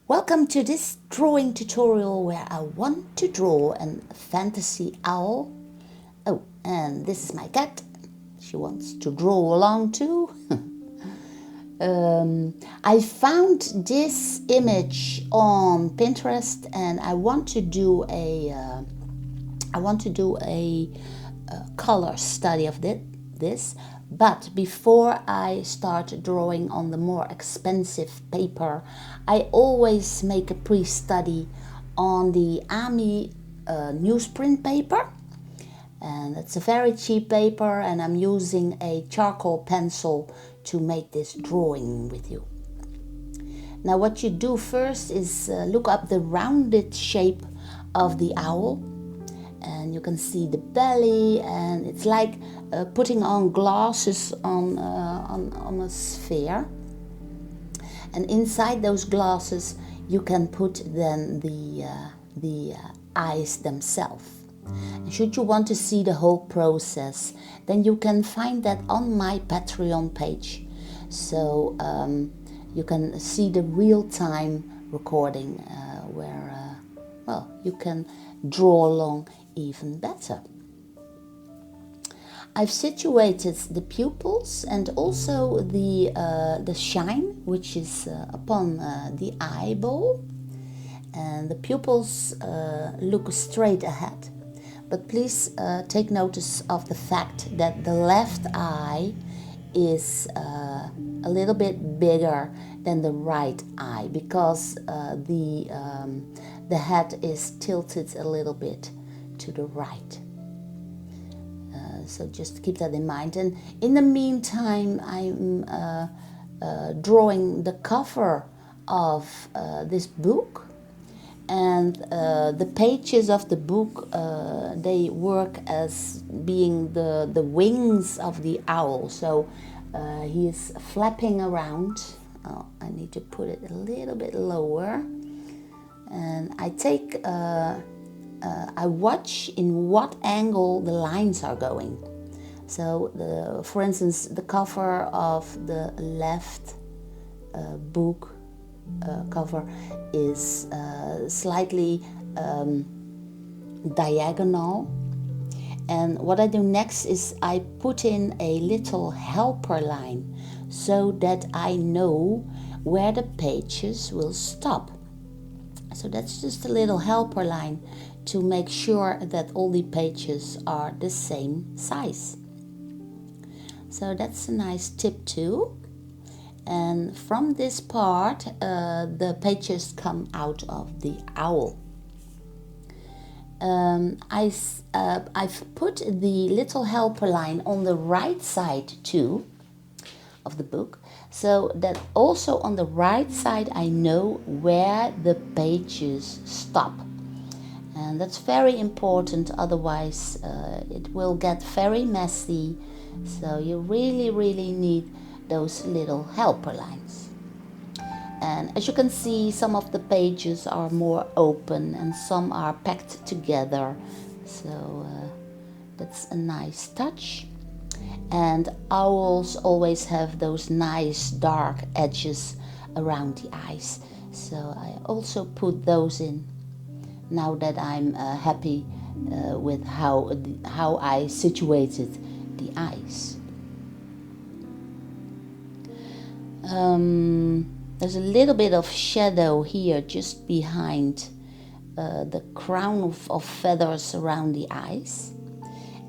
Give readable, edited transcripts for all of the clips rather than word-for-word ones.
Welcome to this drawing tutorial where I want to draw a fantasy owl. Oh, and this is my cat. She wants to draw along too. I found this image on Pinterest and I want to do a color study of this. But before I start drawing on the more expensive paper, I always make a pre-study on the Ami newsprint paper. And it's a very cheap paper and I'm using a charcoal pencil to make this drawing with you. Now what you do first is look up the rounded shape of the owl. And you can see the belly, and it's like putting on glasses on a sphere. And inside those glasses, you can put then the eyes themselves. And should you want to see the whole process, then you can find that on my Patreon page. So you can see the real-time recording where you can draw along even better. I've situated the pupils and also the shine, which is upon the eyeball, and the pupils look straight ahead. But please take notice of the fact that the left eye is a little bit bigger than the right eye because the head is tilted a little bit to the right. So just keep that in mind. And in the meantime, I'm drawing the cover of this book. And the pages of the book, they work as being the wings of the owl. So he is flapping around. Oh, I need to put it a little bit lower. And I take, I watch in what angle the lines are going. So, for instance, the cover of the left book cover is slightly diagonal. And what I do next is I put in a little helper line so that I know where the pages will stop. So that's just a little helper line to make sure that all the pages are the same size. So that's a nice tip too. And from this part, the pages come out of the owl. I've put the little helper line on the right side too of the book, so that also on the right side I know where the pages stop. And that's very important, otherwise it will get very messy. So you really need those little helper lines. And as you can see, some of the pages are more open and some are packed together. So that's a nice touch. And owls always have those nice dark edges around the eyes. So I also put those in now that I'm happy with how I situated the eyes. There's a little bit of shadow here just behind the crown of feathers around the eyes.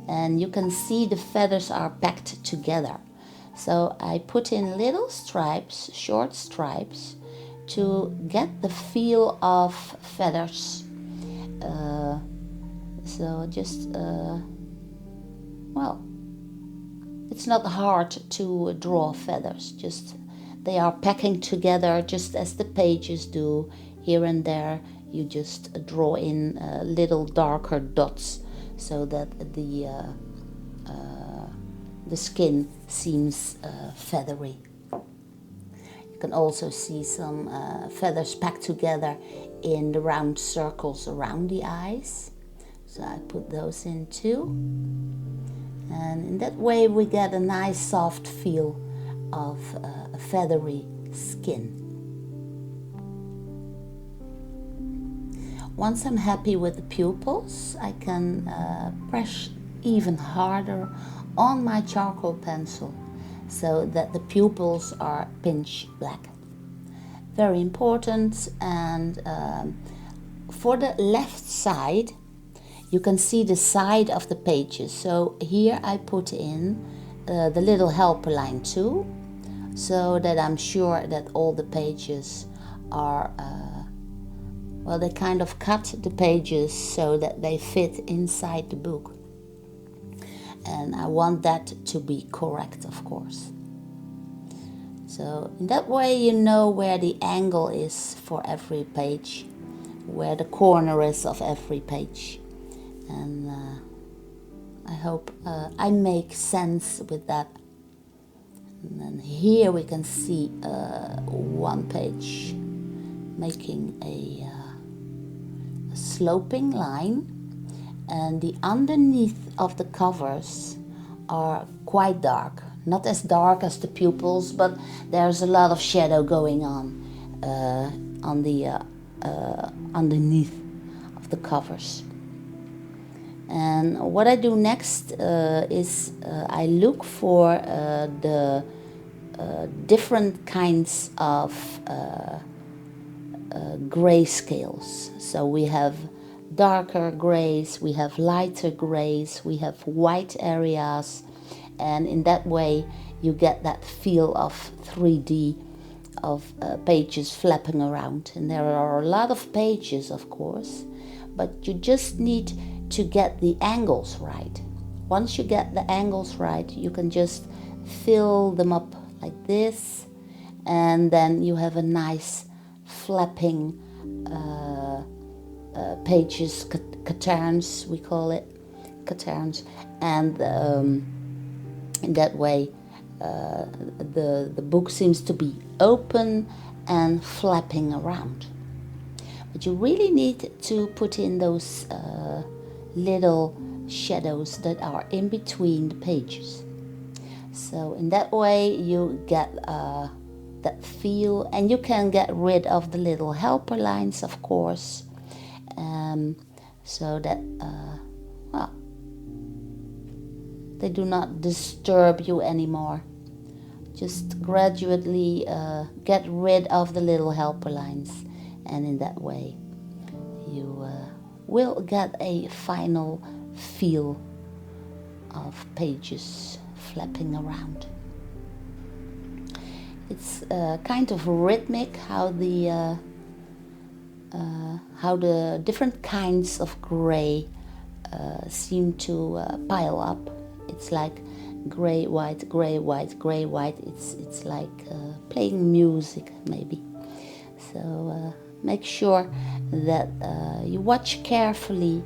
And you can see the feathers are packed together. So I put in little stripes, short stripes, to get the feel of feathers. So just, it's not hard to draw feathers, just they are packing together just as the pages do. Here and there you just draw in little darker dots so that the skin seems feathery. You can also see some feathers packed together in the round circles around the eyes. So I put those in too. And in that way we get a nice soft feel of a feathery skin. once I'm happy with the pupils, I can press even harder on my charcoal pencil so that the pupils are pinch black. Very important. And for the left side, you can see the side of the pages. So here I put in the little helper line too, so that I'm sure that all the pages are, well, they kind of cut the pages so that they fit inside the book. And I want that to be correct, of course. So in that way you know where the angle is for every page, where the corner is of every page. And I hope I make sense with that. And then here we can see one page making a sloping line, and the underneath of the covers are quite dark. Not as dark as the pupils, but there's a lot of shadow going on the underneath of the covers. And what I do next is I look for the different kinds of grayscales. So we have darker grays, we have lighter grays, we have white areas, and in that way you get that feel of 3D, of pages flapping around. And there are a lot of pages, of course, but you just need to get the angles right. Once you get the angles right, you can just fill them up like this, and then you have a nice flapping pages, caterns we call it, caterns. And in that way the book seems to be open and flapping around. But you really need to put in those little shadows that are in between the pages. So in that way you get that feel, and you can get rid of the little helper lines, of course, so that well, they do not disturb you anymore. Just gradually get rid of the little helper lines, and in that way you will get a final feel of pages flapping around. It's kind of rhythmic how the different kinds of gray seem to pile up. It's like gray, white, gray, white, gray, white. It's like playing music maybe. So make sure that you watch carefully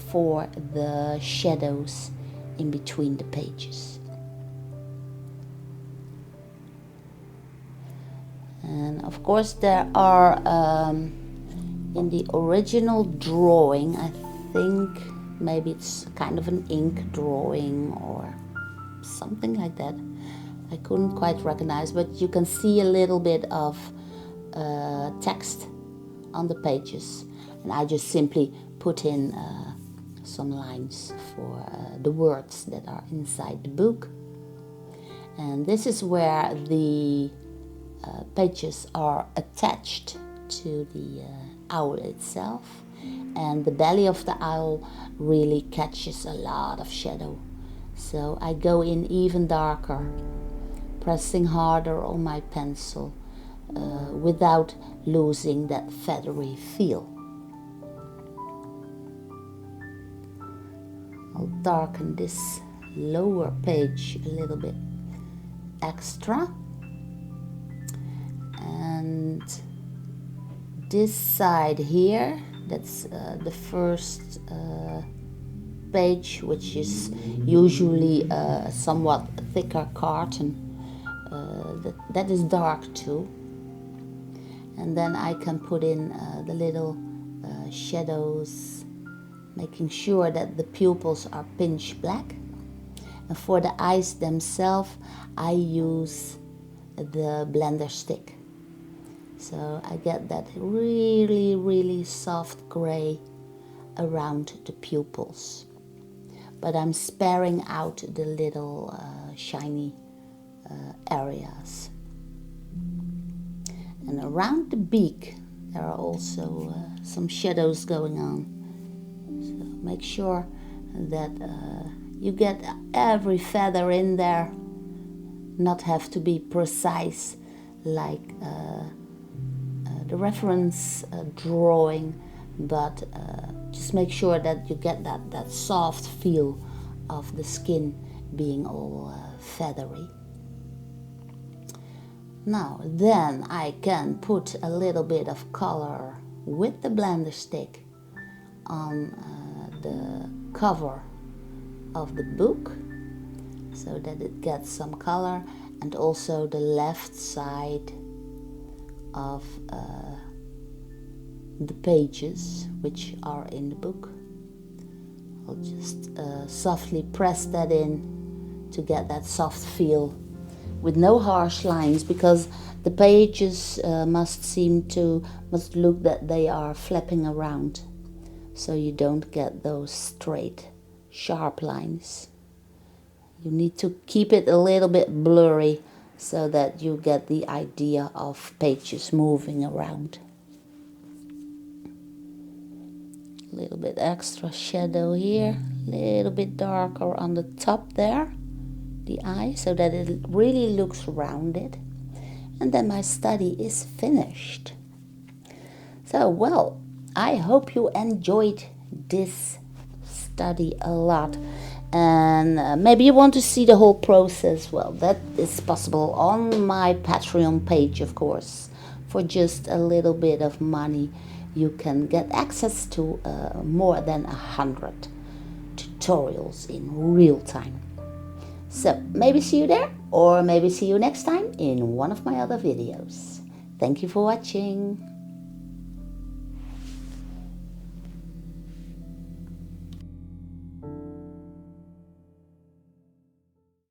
for the shadows in between the pages. And of course there are in the original drawing, I think maybe it's kind of an ink drawing or something like that. I couldn't quite recognize, but you can see a little bit of text on the pages, and I just simply put in some lines for the words that are inside the book. And this is where the pages are attached to the owl itself, and the belly of the owl really catches a lot of shadow. So I go in even darker, pressing harder on my pencil without losing that feathery feel. I'll darken this lower page a little bit extra, and this side here, that's the first page, which is usually a somewhat thicker carton, that is dark too. And then I can put in the little shadows, making sure that the pupils are pinch black. And for the eyes themselves, I use the blender stick. So I get that really, really soft gray around the pupils. But I'm sparing out the little shiny areas. And around the beak there are also some shadows going on. So make sure that you get every feather in there. Not have to be precise like the reference drawing, but just make sure that you get that soft feel of the skin being all feathery. Now then I can put a little bit of color with the blender stick on the cover of the book so that it gets some color, and also the left side of the pages which are in the book. I'll just softly press that in to get that soft feel with no harsh lines, because the pages must look that they are flapping around, so you don't get those straight sharp lines. You need to keep it a little bit blurry so that you get the idea of pages moving around. A little bit extra shadow here, a little bit darker on the top there, the eye, so that it really looks rounded. And then my study is finished. So, well, I hope you enjoyed this study a lot. And maybe you want to see the whole process. Well, that is possible on my Patreon page, of course. For just a little bit of money, you can get access to more than 100 tutorials in real time. So maybe see you there, or maybe see you next time in one of my other videos. Thank you for watching.